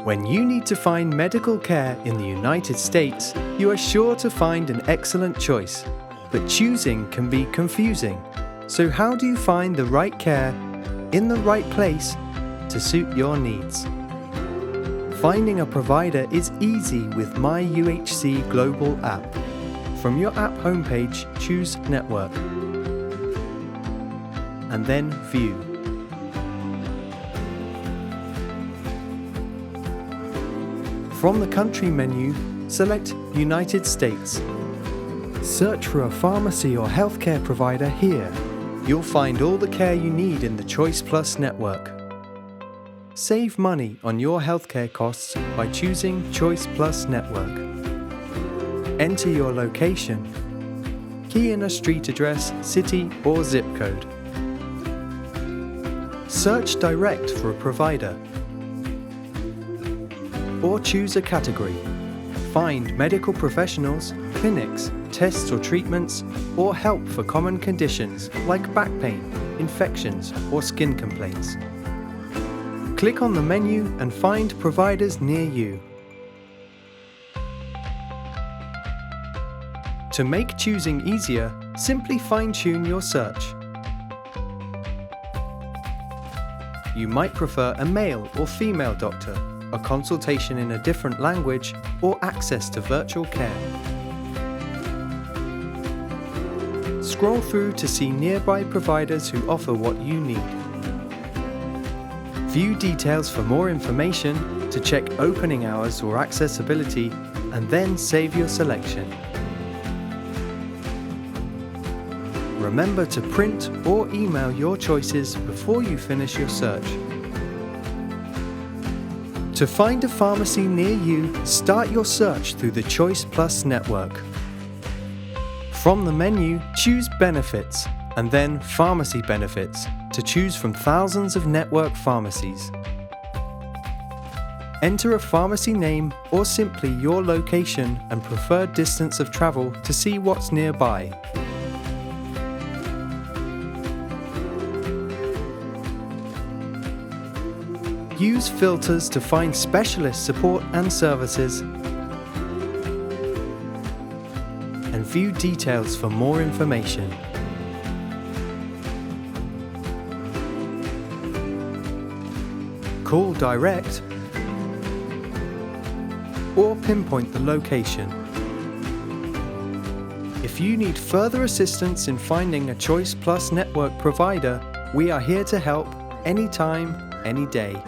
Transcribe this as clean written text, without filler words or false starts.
When you need to find medical care in the United States, you are sure to find an excellent choice. But choosing can be confusing. So how do you find the right care in the right place to suit your needs? Finding a provider is easy with myUHCGlobal app. From your app homepage, choose Network and then View. From the country menu, select United States. Search for a pharmacy or healthcare provider here. You'll find all the care you need in the Choice Plus network. Save money on your healthcare costs by choosing Choice Plus Network. Enter your location. Key in a street address, city or zip code. Search direct for a provider. Or choose a category. Find medical professionals, clinics, tests or treatments, or help for common conditions like back pain, infections, or skin complaints. Click on the menu and find providers near you. To make choosing easier, simply fine-tune your search. You might prefer a male or female doctor, a consultation in a different language, or access to virtual care. Scroll through to see nearby providers who offer what you need. View details for more information, to check opening hours or accessibility, and then save your selection. Remember to print or email your choices before you finish your search. To find a pharmacy near you, start your search through the Choice Plus network. From the menu, choose Benefits and then Pharmacy Benefits to choose from thousands of network pharmacies. Enter a pharmacy name or simply your location and preferred distance of travel to see what's nearby. Use filters to find specialist support and services, and view details for more information. Call direct or pinpoint the location. If you need further assistance in finding a Choice Plus network provider, we are here to help anytime, any day.